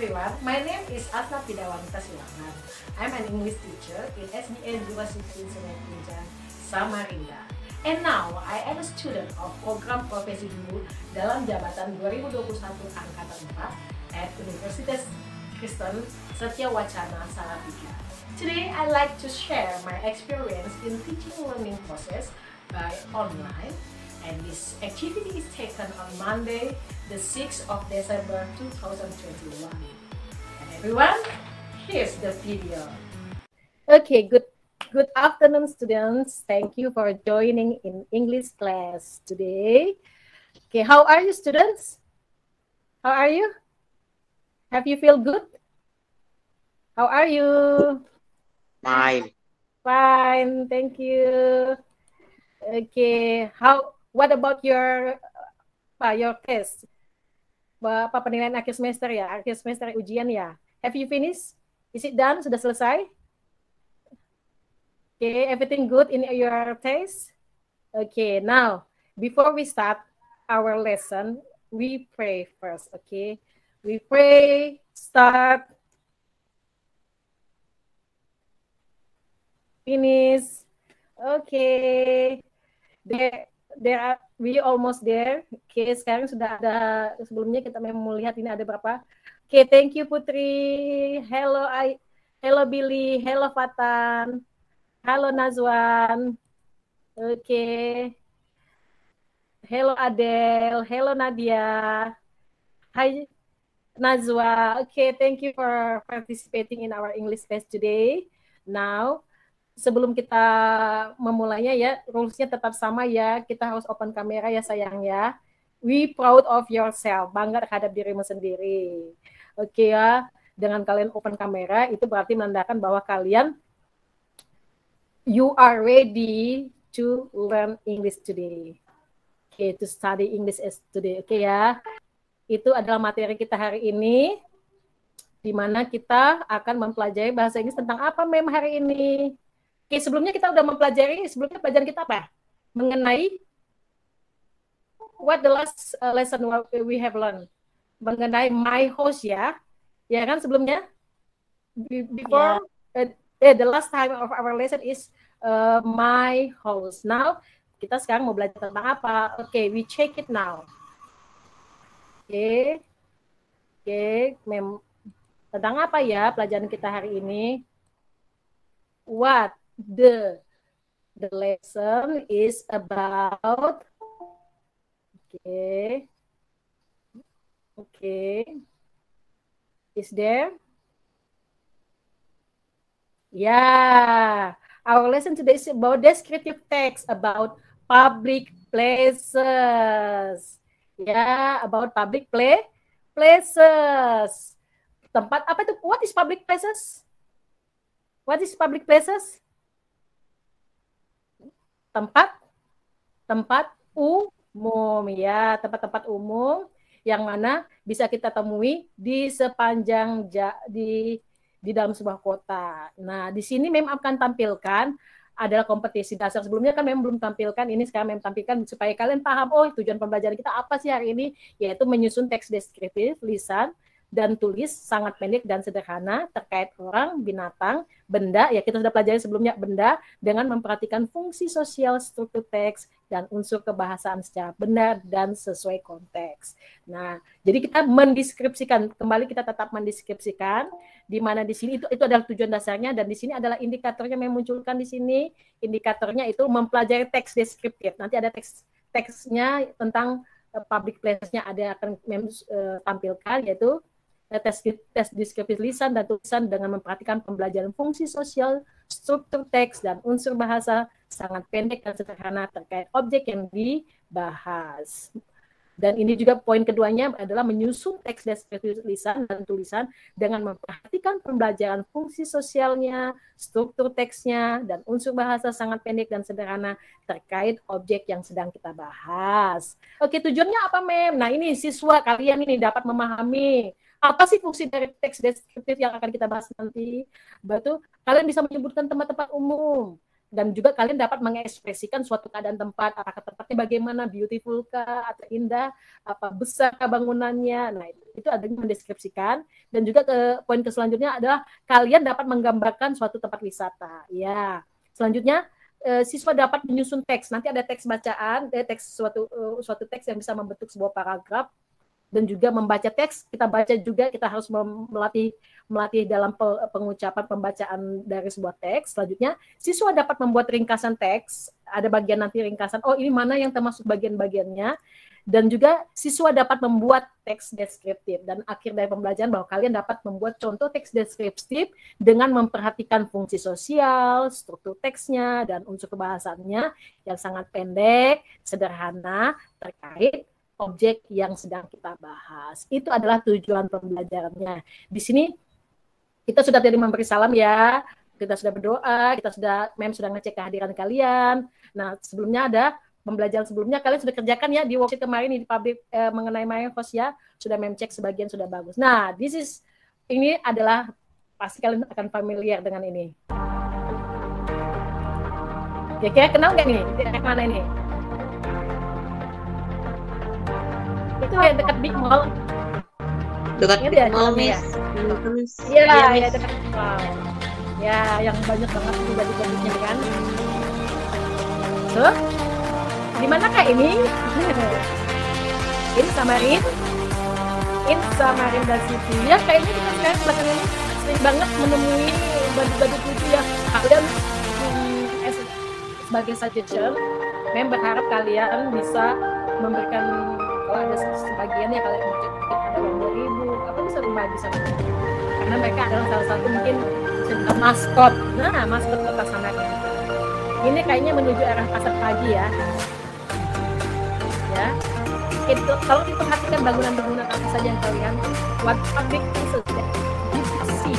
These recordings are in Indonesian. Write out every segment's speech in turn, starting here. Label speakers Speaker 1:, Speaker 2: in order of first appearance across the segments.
Speaker 1: everyone, my name is Asna Pidawanita Silangan. I'm an English teacher in SDN 219 Sungai Kunjang, Samarinda. And now, I am a student of program Profesi Guru dalam jabatan 2021 Angkatan 4 at Universitas Kristen Satya Wacana Salatiga. Today, I like to share my experience in teaching learning process by online, and this activity is taken on Monday, the 6th of December 2021. And everyone, here's the video. Okay, good afternoon, students. Thank you for joining in English class today. Okay, how are you, students? How are you? Have you feel good? How are you?
Speaker 2: Fine.
Speaker 1: Fine, thank you. Okay, what about your test? Penilaian akhir semester ya, akhir semester ujian ya. Have you finished? Is it done? Sudah selesai? Okay, everything good in your test? Okay, now before we start our lesson, we pray first. Okay, we pray. Start. Finish. Okay. We almost there. Oke, sekarang sudah ada, sebelumnya kita memang melihat ini ada berapa. Oke, thank you Putri. Hello Billy, hello Fatan, halo Nazwan. Oke. Hello Adele, hello Nadia. Hi Nazwa. Okay, thank you for participating in our English class today. Now, sebelum kita memulainya ya, rules-nya tetap sama ya. Kita harus open kamera ya sayang ya. We proud of yourself. Bangga terhadap dirimu sendiri. Oke ya. Dengan kalian open kamera, itu berarti menandakan bahwa kalian you are ready to learn English today. Oke, to study English today. Oke ya. Itu adalah materi kita hari ini, di mana kita akan mempelajari bahasa Inggris tentang apa mem hari ini. Oke, sebelumnya kita udah mempelajari, sebelumnya pelajaran kita apa? Mengenai what the last lesson we have learned. Mengenai my house ya. Ya kan sebelumnya? Before, the last time of our lesson is my house. Now, kita sekarang mau belajar tentang apa? Oke, we check it now. Oke, tentang apa ya pelajaran kita hari ini? What the lesson is about. Okay. Is there? Yeah. Our lesson today is about descriptive text about public places. Ya, about public places. Tempat apa itu? What is public places? What is public places? Tempat umum ya, tempat-tempat umum yang mana bisa kita temui di sepanjang di dalam sebuah kota. Nah, di sini memang akan tampilkan adalah kompetisi dasar. Sebelumnya kan memang belum tampilkan, ini sekarang memang tampilkan supaya kalian paham, oh tujuan pembelajaran kita apa sih hari ini, yaitu menyusun teks deskriptif, lisan, dan tulis sangat pendek dan sederhana terkait orang, binatang, benda, ya kita sudah pelajari sebelumnya benda, dengan memperhatikan fungsi sosial, struktur teks, dan unsur kebahasaan secara benar dan sesuai konteks. Nah, jadi kita mendeskripsikan, kembali kita tetap mendeskripsikan, di mana di sini itu adalah tujuan dasarnya, dan di sini adalah indikatornya yang memunculkan di sini, indikatornya itu mempelajari teks deskriptif. Nanti ada teksnya tentang public place-nya ada akan tampilkan, yaitu tes deskriptif lisan dan tulisan dengan memperhatikan pembelajaran fungsi sosial, struktur teks, dan unsur bahasa sangat pendek dan sederhana terkait objek yang dibahas. Dan ini juga poin keduanya adalah menyusun teks deskriptif lisan dan tulisan dengan memperhatikan pembelajaran fungsi sosialnya, struktur teksnya, dan unsur bahasa sangat pendek dan sederhana terkait objek yang sedang kita bahas. Oke, tujuannya apa, Mem? Nah, ini siswa kalian ini dapat memahami apa sih fungsi dari teks deskriptif yang akan kita bahas nanti. Betul, kalian bisa menyebutkan tempat-tempat umum. Dan juga kalian dapat mengekspresikan suatu keadaan tempat, apakah tempatnya bagaimana, beautiful kah, atau indah, apa besar kah bangunannya. Nah, itu itu adanya mendeskripsikan, dan juga ke poin selanjutnya adalah kalian dapat menggambarkan suatu tempat wisata. Ya. Selanjutnya siswa dapat menyusun teks. Nanti ada teks bacaan, teks suatu teks yang bisa membentuk sebuah paragraf, dan juga membaca teks. Kita baca juga, kita harus melatih dalam pengucapan pembacaan dari sebuah teks. Selanjutnya, siswa dapat membuat ringkasan teks. Ada bagian nanti ringkasan, oh ini mana yang termasuk bagian-bagiannya. Dan juga siswa dapat membuat teks deskriptif. Dan akhir dari pembelajaran bahwa kalian dapat membuat contoh teks deskriptif dengan memperhatikan fungsi sosial, struktur teksnya, dan unsur kebahasannya yang sangat pendek, sederhana, terkait objek yang sedang kita bahas. Itu adalah tujuan pembelajarannya. Di sini kita sudah tadi memberi salam ya, kita sudah berdoa, Mem sudah ngecek kehadiran kalian. Nah, sebelumnya ada pembelajaran sebelumnya kalian sudah kerjakan ya di worksheet kemarin di publik mengenai Microsoft ya, sudah Mem cek sebagian sudah bagus. Nah, ini adalah pasti kalian akan familiar dengan ini. Kira-kira kenal nggak nih? Daerah mana ini? Itu yang dekat Big Mall.
Speaker 2: Dekat Big Mall, Miss.
Speaker 1: Iya, ya dekat Big Mall. Ya, yang banyak banget juga di produknya kan. So, di manakah ini? In Samarinda City. Ya, kayaknya kita sekarang belakangan ini sering banget menemui baju-baju lucu ya. Kalian sebagai suggestion, Mem berharap kalian bisa memberikan, kalau ada sebagian ya kalian ada uang 2.000, apa bisa karena mereka adalah salah satu mungkin maskot. Nah, maskot kota Samarinda. Ini kayaknya menuju arah pasar pagi ya. Ya. Kalau diperhatikan bangunan-bangunan apa saja yang kalian, what big pieces that you see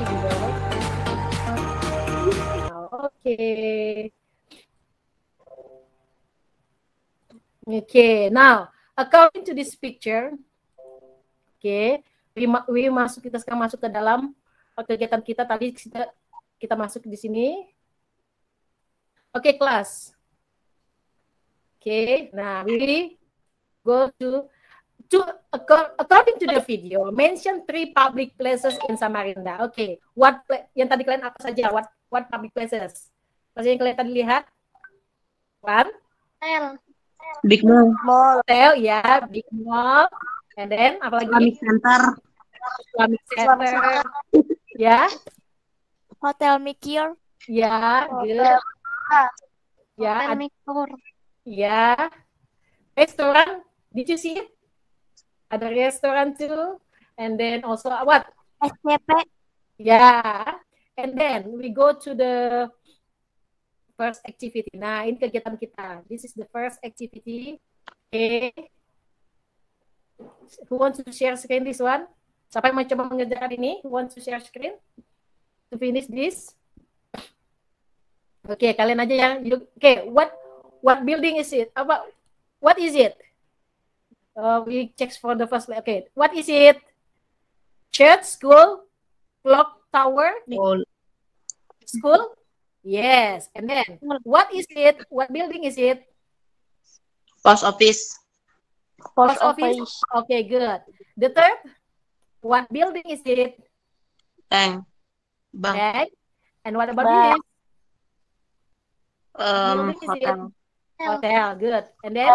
Speaker 1: gitu. Okay, now according to this picture, kita sekarang masuk ke dalam kegiatan kita. Tadi kita masuk di sini. Oke, kelas. Oke, nah we go to according to the video, mention 3 public places in Samarinda. Oke, yang tadi kalian apa saja? What public places? Yang kalian tadi lihat? One?
Speaker 2: Big Mall.
Speaker 1: Hotel, ya, Big Mall. And then apa lagi? Islamic Center. Ya.
Speaker 3: Hotel Mikir.
Speaker 1: Ya, good. Ya,
Speaker 3: Hotel Mikir.
Speaker 1: Ya. Restoran, did you see it? Ada restoran too. And then also what?
Speaker 3: SCP.
Speaker 1: Yeah. And then we go to the first activity. Nah, ini kegiatan kita. This is the first activity. Okay. Who wants to share screen this one? Siapa yang mau coba mengerjakan ini? Who wants to share screen to finish this? Oke, kalian aja yang. Oke, what building is it? What is it? We check for the first. Okay, what is it? Church, school, clock tower, school. Yes, and then what is it? What building is it?
Speaker 2: Post office.
Speaker 1: Post office. Okay, good. The third, what building is it?
Speaker 2: Bank.
Speaker 1: Okay. And what about this?
Speaker 2: Hotel.
Speaker 1: Hotel, good. And then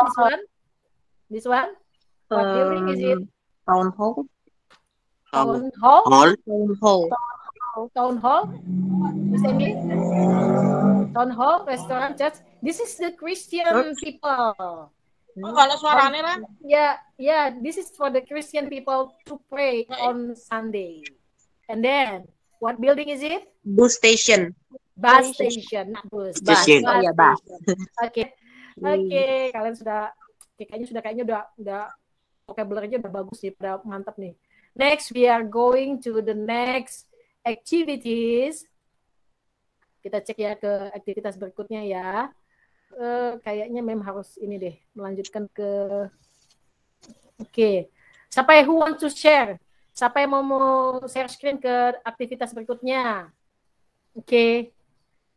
Speaker 1: this one? What building is it?
Speaker 2: Town hall.
Speaker 1: Town hall?
Speaker 2: Town hall.
Speaker 1: Town hall? Miss Emily? Town hall, restaurant, church. This is the Christian people.
Speaker 2: Kalau suaranya lah.
Speaker 1: Yeah, this is for the Christian people to pray on Sunday. And then, what building is it?
Speaker 2: Bus station.
Speaker 1: Bus station, not bus.
Speaker 2: Station. Oh ya, bus.
Speaker 1: Oke, kalian kayaknya udah vocabulary-nya udah bagus sih, udah mantap nih. Next, we are going to the next activities. Kita cek ya ke aktivitas berikutnya ya. Kayaknya memang harus ini deh, melanjutkan ke. Oke. Siapa yang who want to share? Siapa yang mau share screen ke aktivitas berikutnya? Oke.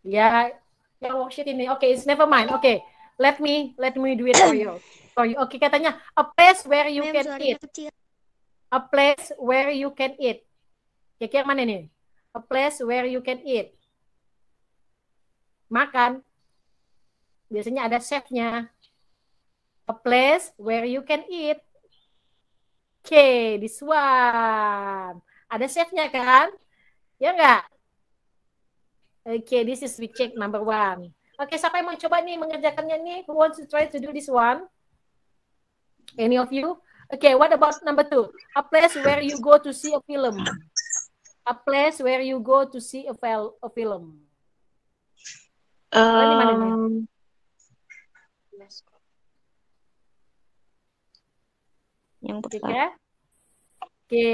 Speaker 1: Ya, yang worksheet ini. Oke, it's never mind. Oke. Let me do it for you. Oke, katanya a place where you can eat. A place where you can eat. Kira-kira mana nih? A place where you can eat. Makan. Biasanya ada chefnya. A place where you can eat. Okay, this one. Ada chefnya kan? Ya enggak? Okay, this is we check number 1. Okay, siapa yang mau coba nih mengerjakannya nih? Who wants to try to do this one? Any of you? Okay, what about number 2? A place where you go to see a film. A place where you go to see a film. Ini mana nih?
Speaker 3: Yang
Speaker 1: Oke,
Speaker 3: pertama.
Speaker 1: Oke.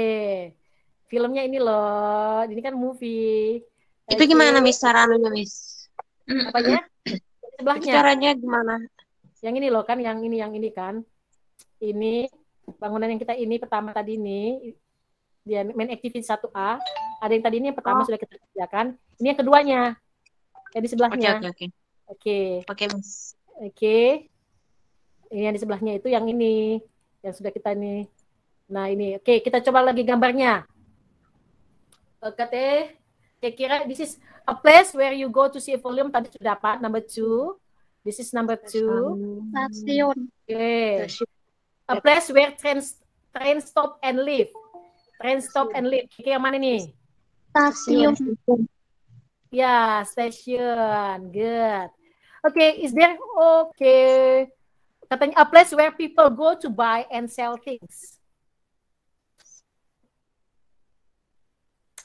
Speaker 1: Filmnya ini loh. Ini kan movie.
Speaker 2: Itu gimana Miss caranya Miss?
Speaker 1: Apanya?
Speaker 2: Itu
Speaker 1: Sebelahnya.
Speaker 2: caranya gimana?
Speaker 1: Yang ini loh kan, yang ini kan. Ini bangunan yang kita ini pertama tadi ini dia main activity 1A. Ada yang tadi ini yang pertama sudah kita kerjakan. Ini yang keduanya. Yang di sebelahnya. Oke.
Speaker 2: Miss.
Speaker 1: Oke. Ini yang di sebelahnya itu yang ini. Yang sudah kita ini. Nah, ini. Oke, kita coba lagi gambarnya. Kira-kira this is a place where you go to see a film. Tadi sudah dapat number 2. This is number 2.
Speaker 3: Stasiun.
Speaker 1: Okay. A place where train stop and leave. Train stop and leave. Kira mana nih?
Speaker 3: Stasiun.
Speaker 1: Ya, station. Good. Okay, is there okay? Katanya a place where people go to buy and sell things.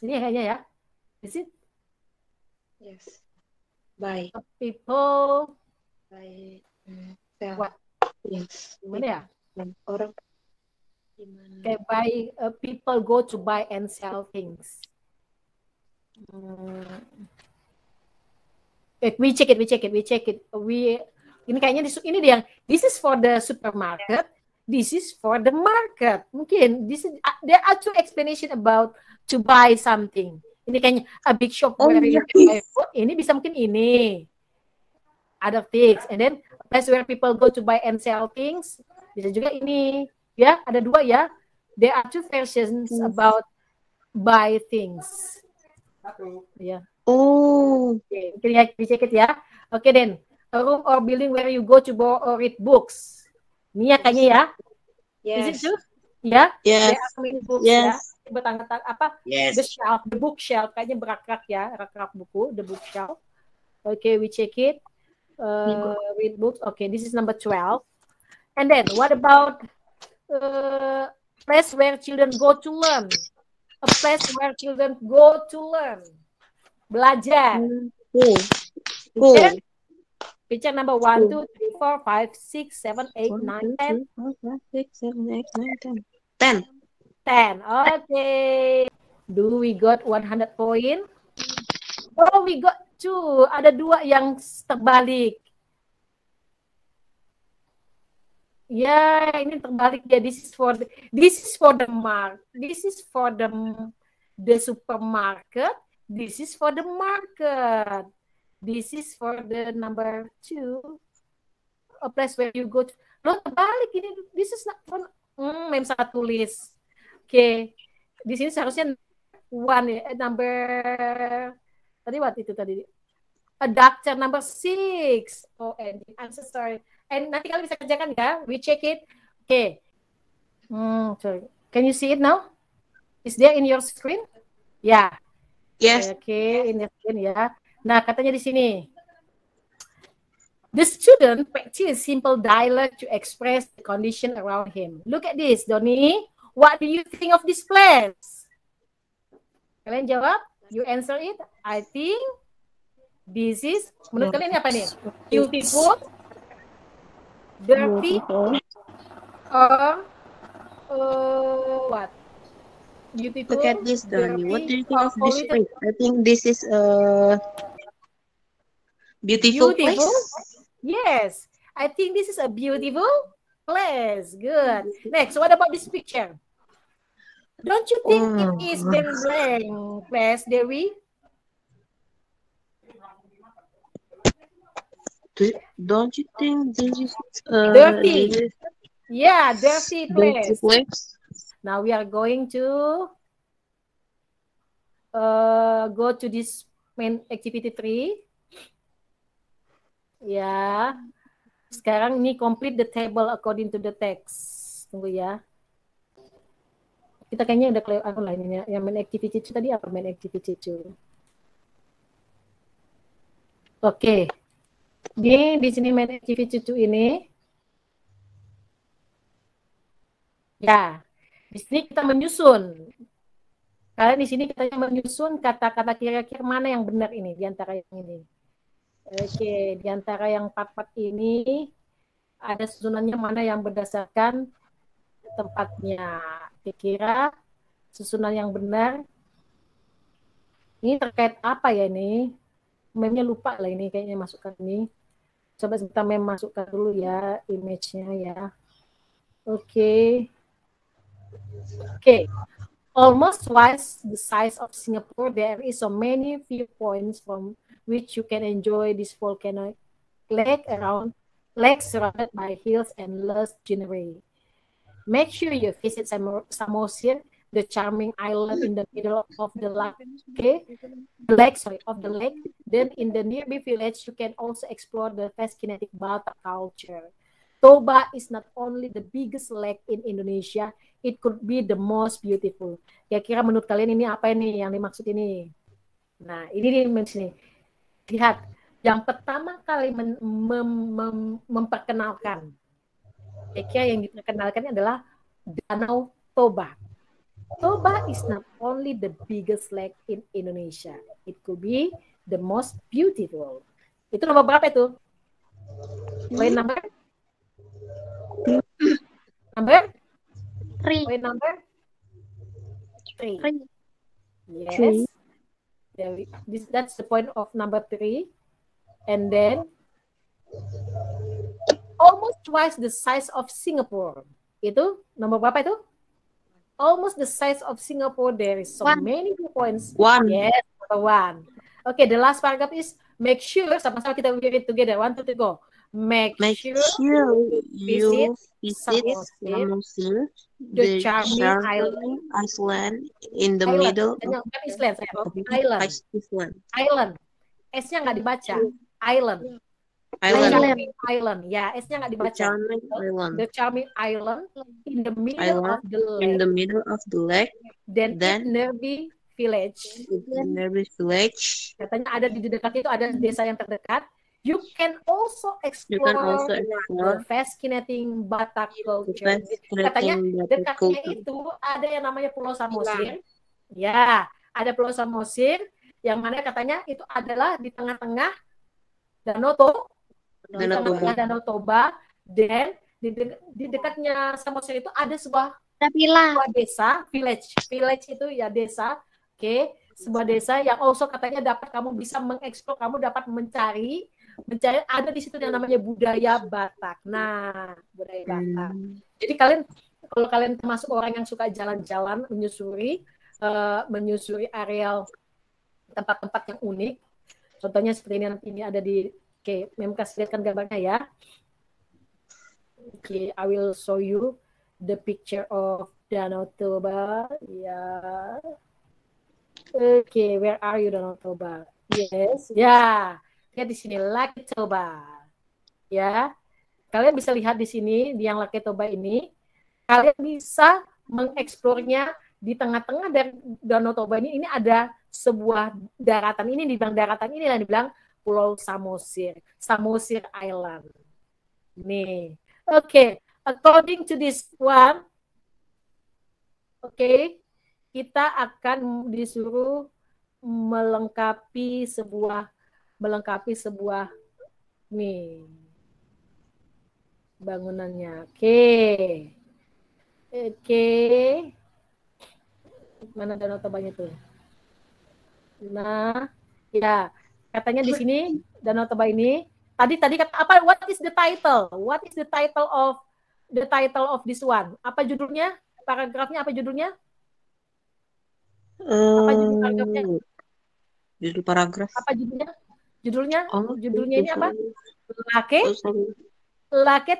Speaker 1: Ini kayaknya ya. Is it?
Speaker 2: Yes. Buy.
Speaker 1: People.
Speaker 2: Buy. Sell.
Speaker 1: What?
Speaker 2: Yes.
Speaker 1: Gimana ya?
Speaker 2: Orang. Gimana?
Speaker 1: Okay, people go to buy and sell things. We check it. Ini kayaknya ini dia. This is for the supermarket. This is for the market. Mungkin there are two explanation about to buy something. Ini kayaknya a big shop where you can buy food. Ini bisa mungkin ini. Other things. And then a place where people go to buy and sell things. Bisa juga ini. Ya, ada 2 ya. There are 2 versions about buy things. Ya.
Speaker 2: Oh.
Speaker 1: Okay, we check it ya. Okay then. A room or building where you go to borrow or read books. Ini ya kayaknya ya.
Speaker 2: Yes.
Speaker 1: Is it true? Ya.
Speaker 2: Yes.
Speaker 1: There are many books
Speaker 2: Yes.
Speaker 1: ya. Bertangga-tangga apa?
Speaker 2: Yes.
Speaker 1: The bookshelf kayaknya berak-rak ya, rak-rak buku, the bookshelf. Okay, we check it. Read books. Okay, this is number 12. And then what about place where children go to learn? A place where children go to learn. Belajar. Picture number 1, 2, 3, 4, 5, 6, 7, 8, 9, 10.
Speaker 2: 10.
Speaker 1: 10. Okay. Do we got 100 point? Oh, we got 2. Ada 2 yang terbalik. Ya, ini terbalik ya. This is for the mark. This is for the supermarket. This is for the market. This is for the number 2. A place where you go to. Loh, terbalik ini. This is not for mem salah tulis. Oke. Di sini seharusnya 1 ya. Number tadi what itu tadi? A doctor number 6. Oh, and the answer sorry. And nanti kalian bisa kerjakan ya. We check it. Okay. Sorry. Can you see it now? Is there in your screen? Yeah.
Speaker 2: Yes.
Speaker 1: Okay, in the screen ya. Nah, katanya di sini. The student practice simple dialogue to express the condition around him. Look at this, Doni. What do you think of this place? Kalian jawab? You answer it. I think this is, menurut kalian ini apa nih? Beautiful, dirty, or what? Beautiful.
Speaker 2: Look at this, Donnie. What do you think of this
Speaker 1: polluted?
Speaker 2: place? I think this is a beautiful place.
Speaker 1: Yes, I think this is a beautiful place. Good. Next, what about this picture? Don't you think it is very blank place, Dewi?
Speaker 2: Don't you think this is
Speaker 1: Dirty.
Speaker 2: this is
Speaker 1: Yeah, dirty
Speaker 2: dirty
Speaker 1: place.
Speaker 2: place?
Speaker 1: Now we are going to go to this main activity 3. Ya. Sekarang ini complete the table according to the text. Tunggu ya. Kita kayaknya udah kelihatan lainnya. Yang main activity 2 tadi apa main activity 2? Oke. Di sini main activity 2 ini. Ya. Di sini kita menyusun. Kalian di sini kita menyusun kata-kata kira-kira mana yang benar ini di antara yang ini. Oke, di antara yang part-part ini ada susunannya mana yang berdasarkan tempatnya. Kira-kira susunan yang benar. Ini terkait apa ya ini? Memnya lupa lah ini kayaknya masukkan ini. Coba kita masukkan dulu ya image-nya ya. Oke. Oke. Almost twice the size of Singapore, there is so many viewpoints from which you can enjoy this volcanic lake surrounded by hills and lush greenery. Make sure you visit Samosir, the charming island in the middle of the lake. Then in the nearby village, you can also explore the fascinating Batak culture. Toba is not only the biggest lake in Indonesia, it could be the most beautiful. Kira-kira menurut kalian ini apa ini yang dimaksud ini? Nah, ini nih. Lihat, yang pertama kali memperkenalkan. Kira-kira yang diperkenalkan adalah Danau Toba. Toba is not only the biggest lake in Indonesia, it could be the most beautiful. Itu nomor berapa itu? Poin number? Number?
Speaker 3: 3.
Speaker 1: Point number 3. Yes. That's the point of number 3. And then almost twice the size of Singapore. Itu nomor berapa itu? Almost the size of Singapore. There is so many points.
Speaker 2: 1.
Speaker 1: Yes, number 1. Okay, the last paragraph is make sure, sama-sama kita read it together. 1, 2, 3, go. Make sure
Speaker 2: you visit Samosir,
Speaker 1: the charming
Speaker 2: island in the middle of
Speaker 1: island. S-nya nggak dibaca. Island. Ya, S-nya nggak dibaca. The charming island in the middle of the lake. Then nearby village. Katanya ada di dekat itu ada desa yang terdekat. You can also explore the fascinating Batak culture. Katanya dekatnya itu ada yang namanya Pulau Samosir. Ya, ada Pulau Samosir yang mana katanya itu adalah di tengah-tengah Danau Toba. Dan di dekatnya Samosir itu ada sebuah desa, village itu ya desa. Oke, sebuah desa yang also katanya dapat kamu bisa mengeksplor, kamu dapat mencari ada di situ yang namanya budaya Batak. Nah, budaya Batak. Jadi kalau kalian termasuk orang yang suka jalan-jalan, menyusuri areal tempat-tempat yang unik, contohnya seperti ini nanti ini ada di, oke, Mem kasih lihatkan gambarnya ya. Oke, I will show you the picture of Danau Toba. Ya. Oke, where are you Danau Toba? Yes, ya. Di sini Lake Toba, ya. Kalian bisa lihat di sini di yang Lake Toba ini, kalian bisa mengeksplornya di tengah-tengah dari Danau Toba ini ada sebuah daratan ini dibilang daratan ini yang dibilang Pulau Samosir Island. Nih, oke. According to this one, kita akan disuruh melengkapi sebuah nih bangunannya. Oke. Mana Danau Tobanya tuh? Nah, ya katanya di sini Danau Toba ini tadi kata apa? What is the title? What is the title of this one? Apa judulnya? Paragrafnya apa judulnya? Apa judul paragrafnya?
Speaker 2: Judul paragraf.
Speaker 1: Apa judulnya? Judulnya ini apa? Lake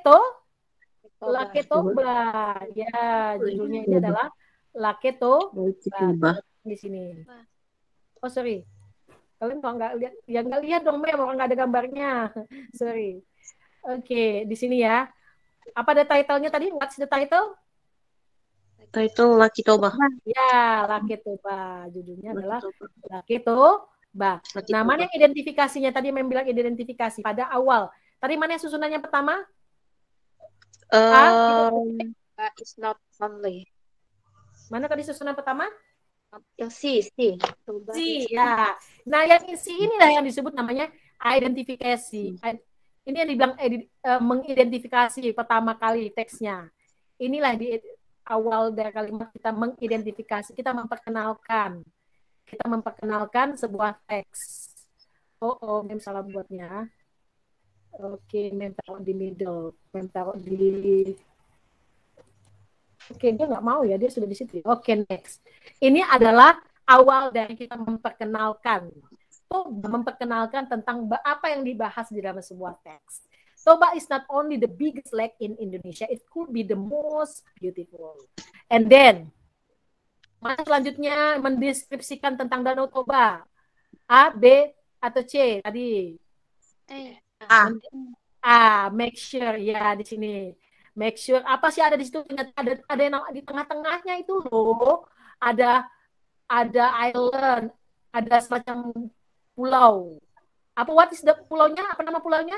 Speaker 1: Lake Toba. Ya, judulnya ini adalah Lake Toba. Di sini. Oh, sorry. Kalian kalau nggak lihat, ya nggak lihat dong, Mem, orang nggak ada gambarnya. Sorry. Oke, di sini ya. Apa ada title-nya tadi? What's the title?
Speaker 2: Title Laki Toba.
Speaker 1: Ya, Lake Toba. Judulnya adalah Lake Toba. Nah, mana yang identifikasinya? Tadi Mem bilang identifikasi pada awal. Tadi mana yang susunannya pertama?
Speaker 3: It's not only.
Speaker 1: Mana tadi susunan pertama?
Speaker 3: Yang si.
Speaker 1: Si, ya. Nah, yang si inilah yang disebut namanya identifikasi. Ini yang dibilang mengidentifikasi pertama kali teksnya. Inilah di awal dari kalimat kita mengidentifikasi, kita memperkenalkan sebuah teks. Mem salah buatnya. Oke, Mem taruh di middle, Mem taruh di. Oke, dia nggak mau ya, dia sudah di situ. Oke, next. Ini adalah awal dari kita memperkenalkan. Memperkenalkan tentang apa yang dibahas di dalam sebuah teks. Toba is not only the biggest lake in Indonesia, it could be the most beautiful. And then, mana selanjutnya mendeskripsikan tentang Danau Toba? A, B, atau C tadi? Make sure ya di sini. Make sure apa sih ada di situ? Ada yang di tengah-tengahnya itu loh. Ada island, ada semacam pulau. What is the pulaunya? Apa nama pulaunya?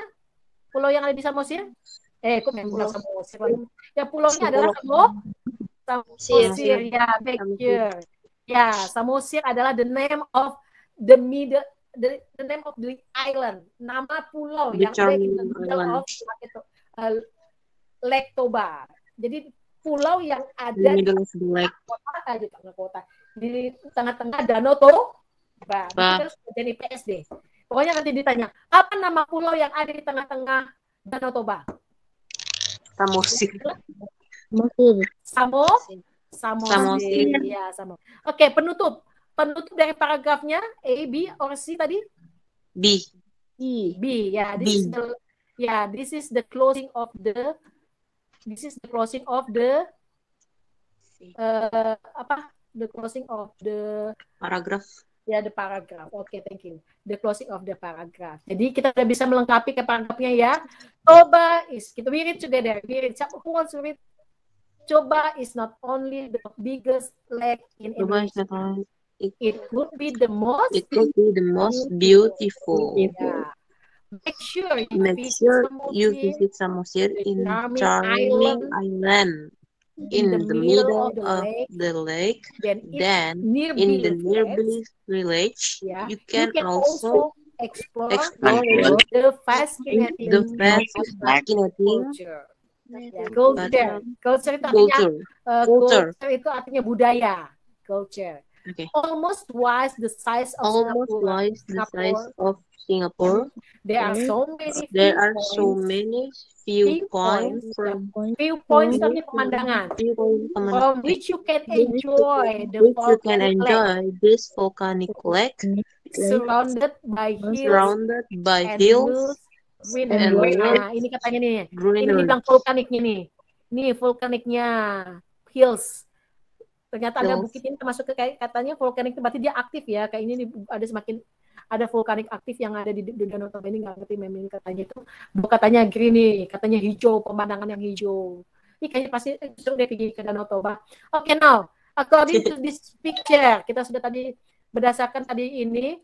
Speaker 1: Pulau yang ada di Samosir? Kok pulau Samosir? Ya, pulaunya adalah Samosir. Ya, Bekir. Ya, Samosir adalah the name of the name of the island. Nama pulau yang ada di middle of Lake Toba. Jadi pulau yang ada di tengah kota, di tengah-tengah Danau Toba. Terus jadi PSD. Pokoknya nanti ditanya, apa nama pulau yang ada di tengah-tengah Danau Toba?
Speaker 2: Samosir.
Speaker 1: Samosir. Ya, Samosir. Oke, penutup dari paragrafnya A, B, or C tadi?
Speaker 2: B.
Speaker 1: Ya, this is the closing of the the closing of the
Speaker 2: paragraph.
Speaker 1: Ya, the paragraph. Oke, thank you. The closing of the paragraph. Jadi kita sudah bisa melengkapi ke paragrafnya ya. Toba is, kita read together. Who wants to read? Toba is not only the biggest lake in Indonesia. It could be the most
Speaker 2: beautiful.
Speaker 1: Yeah. Make sure
Speaker 2: you visit Samosir in charming island. In the middle of the lake, then in the nearby village, you can also explore
Speaker 1: the fascinating culture itu artinya budaya. Culture.
Speaker 2: Okay.
Speaker 1: Almost twice the size of
Speaker 2: Singapore.
Speaker 1: There are so many
Speaker 2: viewpoints
Speaker 1: tapi pemandangan from which you can enjoy
Speaker 2: this volcanic lake
Speaker 1: surrounded by hills green and nah, ini katanya nih green ini bilang vulkaniknya nih. Ini vulkaniknya hills. Ternyata ada bukit ini termasuk ke katanya vulkanik, berarti dia aktif ya. Kayak ini ada vulkanik aktif yang ada di Danau Toba ini, nggak ngerti memang katanya itu. Katanya green nih, katanya hijau, pemandangan yang hijau. Ini kayaknya pasti sudah pergi ke Danau Toba. Oke, now according to this picture, kita sudah tadi berdasarkan tadi ini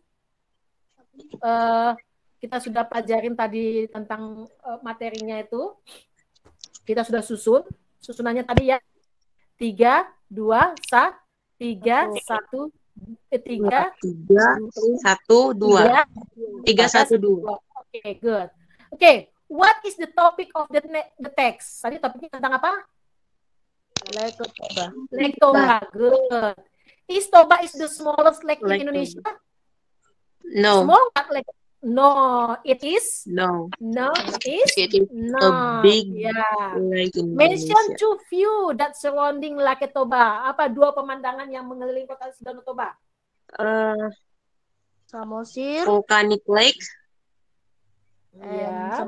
Speaker 1: kita sudah pelajarin tadi tentang materinya itu. Kita sudah susunannya tadi ya. 3, 2, 1, 3, 1, 3,
Speaker 2: 1, 2. 3, 1, 2.
Speaker 1: Okay, good. Okay, what is the topic of the text? Tadi topiknya tentang apa? Lake Toba. Good. Is Toba the smallest lake in Indonesia?
Speaker 2: No.
Speaker 1: Small lake. No, it is.
Speaker 2: No,
Speaker 1: it is.
Speaker 2: A big lake in
Speaker 1: Mention
Speaker 2: Indonesia.
Speaker 1: two view that surrounding Lake Toba. Apa dua pemandangan yang mengelilingi kota Danau Toba?
Speaker 3: Samosir.
Speaker 2: Volcanic Lake.
Speaker 1: Ya.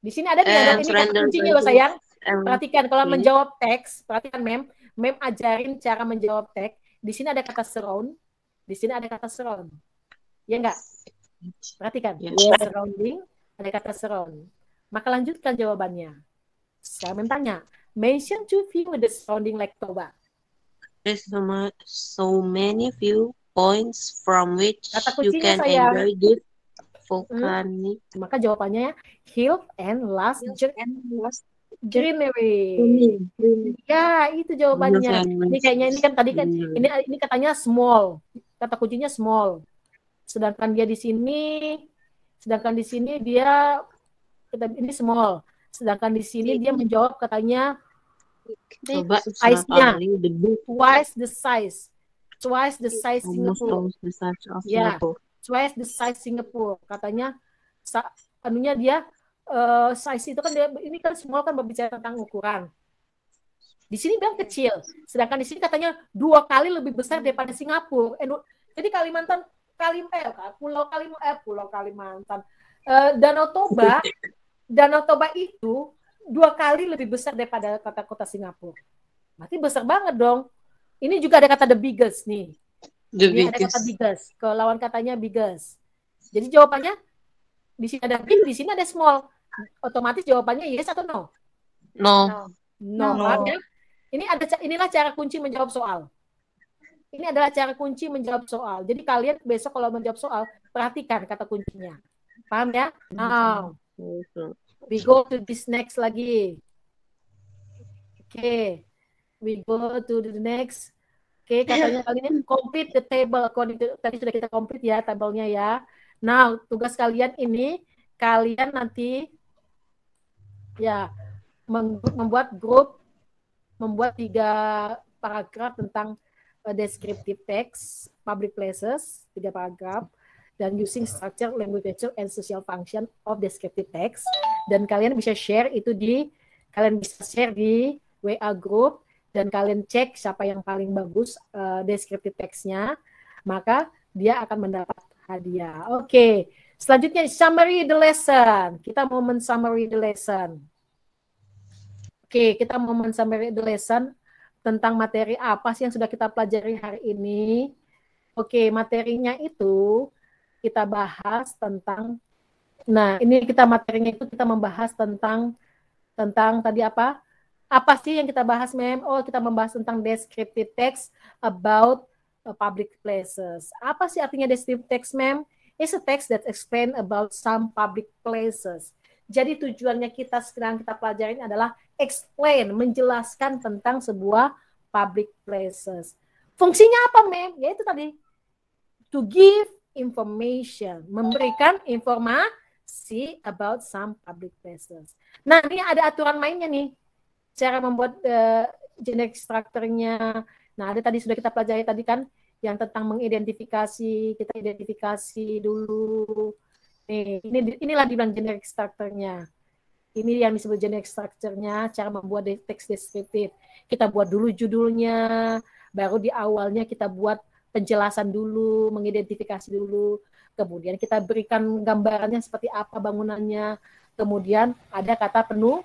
Speaker 1: Di sini ada nih, ada ini kuncinya loh sayang. Perhatikan kalau menjawab teks, perhatikan Mem ajarin cara menjawab teks. Di sini ada kata surround, di sini ada kata surround. Ya enggak? Perhatikan. Surrounding, ada kata surround. Maka lanjutkan jawabannya. Saya tanya, mention two things with the surrounding like Toba.
Speaker 2: There's so many viewpoints from which you can enjoy this volcanic.
Speaker 1: Maka jawabannya hill and last greenery. Ya, itu jawabannya. Ini kayaknya ini kan tadi kan ini katanya small. Kata kuncinya small. Sedangkan dia di sini dia ini small. Sedangkan di sini dia menjawab katanya size-nya twice the size Singapore. Ya, twice the size Singapore. Katanya anunya dia size itu kan dia, ini kan small kan berbicara tentang ukuran. Di sini bilang kecil, sedangkan di sini katanya 2 kali lebih besar daripada Singapura. Jadi Pulau Kalimantan, Danau Toba itu 2 kali lebih besar daripada kota Singapura. Berarti besar banget dong. Ini juga ada kata the biggest nih. Ada kata biggest. Ke lawan katanya biggest. Jadi jawabannya di sini ada big, di sini ada small. Otomatis jawabannya yes atau no?
Speaker 2: No.
Speaker 1: Ya? Inilah cara kunci menjawab soal. Ini adalah cara kunci menjawab soal. Jadi kalian besok kalau menjawab soal, perhatikan kata kuncinya. Paham ya? Now, we go to this next lagi. Oke. We go to the next. Oke, katanya kali ini complete the table. Tadi sudah kita complete ya tabelnya ya. Nah, tugas kalian ini, kalian nanti ya membuat 3 paragraf tentang descriptive text, public places, 3 paragraf, dan using structure, language, and social function of descriptive text. Dan kalian bisa share di WA group, dan kalian cek siapa yang paling bagus descriptive text-nya, maka dia akan mendapat hadiah. Oke. Selanjutnya summary the lesson. Kita mau men-summary the lesson. Oke, kita mau men-summary the lesson tentang materi apa sih yang sudah kita pelajari hari ini. Oke, materinya itu kita bahas tentang, materinya itu kita membahas tentang tadi apa? Apa sih yang kita bahas, Mem? Oh, kita membahas tentang descriptive text about public places. Apa sih artinya descriptive text, Mem? It's a text that explain about some public places. Jadi tujuannya kita sekarang kita pelajarin adalah explain, menjelaskan tentang sebuah public places. Fungsinya apa, Mem? Yaitu tadi, to give information, memberikan informasi about some public places. Nah, ini ada aturan mainnya nih. Cara membuat generic structure-nya. Nah, ada tadi sudah kita pelajari tadi kan yang tentang mengidentifikasi, kita identifikasi dulu. Inilah dibilang generic structure-nya. Ini yang disebut generic structure-nya, cara membuat teks deskriptif. Kita buat dulu judulnya, baru di awalnya kita buat penjelasan dulu, mengidentifikasi dulu, kemudian kita berikan gambarannya seperti apa bangunannya, kemudian ada kata penutup.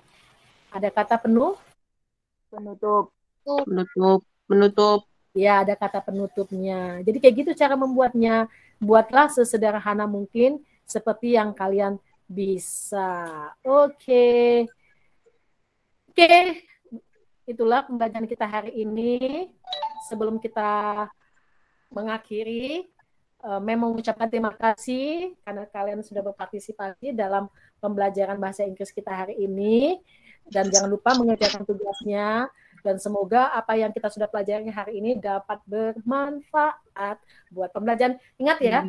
Speaker 1: Ya, ada kata penutupnya. Jadi kayak gitu cara membuatnya. Buatlah sesederhana mungkin seperti yang kalian bisa. Oke. Itulah pembelajaran kita hari ini. Sebelum kita mengakhiri, memang mengucapkan terima kasih karena kalian sudah berpartisipasi dalam pembelajaran bahasa Inggris kita hari ini. Dan jangan lupa mengerjakan tugasnya. Dan semoga apa yang kita sudah pelajari hari ini dapat bermanfaat buat pembelajaran. Ingat ya,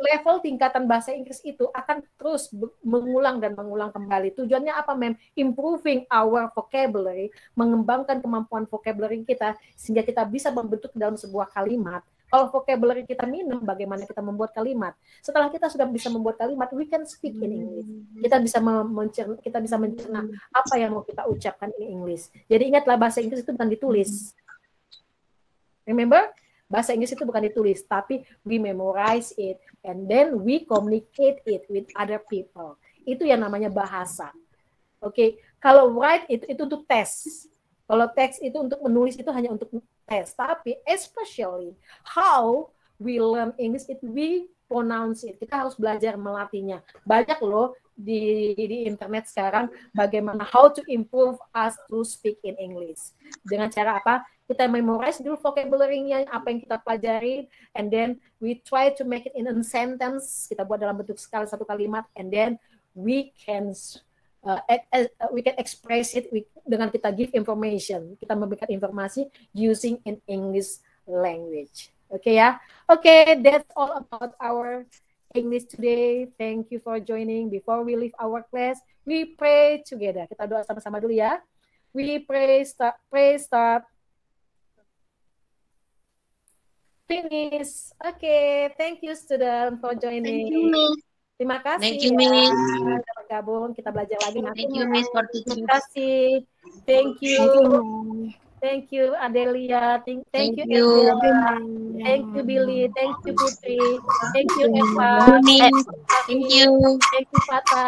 Speaker 1: level tingkatan bahasa Inggris itu akan terus mengulang dan mengulang kembali. Tujuannya apa, Mem? Improving our vocabulary, mengembangkan kemampuan vocabulary kita sehingga kita bisa membentuk dalam sebuah kalimat. Kalau vocabulary kita minim, bagaimana kita membuat kalimat? Setelah kita sudah bisa membuat kalimat, we can speak in English. Kita bisa mencerna apa yang mau kita ucapkan in English. Jadi ingatlah, bahasa Inggris itu bukan ditulis. Remember? Bahasa Inggris itu bukan ditulis, tapi we memorize it and then we communicate it with other people. Itu yang namanya bahasa. Oke, Kalau write itu untuk tes. Kalau text itu untuk menulis itu hanya untuk tes. Tapi especially how we learn English it we pronounce it. Kita harus belajar melatihnya. Banyak loh di internet sekarang bagaimana how to improve us to speak in English. Dengan cara apa? Kita memorize dulu vocabulary-nya, apa yang kita pelajari, and then we try to make it in a sentence. Kita buat dalam bentuk satu kalimat, and then we can express it dengan kita give information. Kita memberikan informasi using in English language. Okay ya? Okay, that's all about our English today. Thank you for joining. Before we leave our class, we pray together. Kita doa sama-sama dulu ya. We pray, start. Finish. Okay, thank you student for joining.
Speaker 3: Thank you, Miss.
Speaker 1: Terima kasih.
Speaker 2: Thank you, Miss.
Speaker 1: Sudah bergabung, kita belajar lagi nanti.
Speaker 2: Thank you, Miss, for teaching.
Speaker 1: Terima kasih. Thank you. Thank you, Adelia. Thank you, Angela. Thank you, Billy. Thank you, Putri. Thank you, Eva.
Speaker 2: Thank you.
Speaker 1: Thank you, Fata.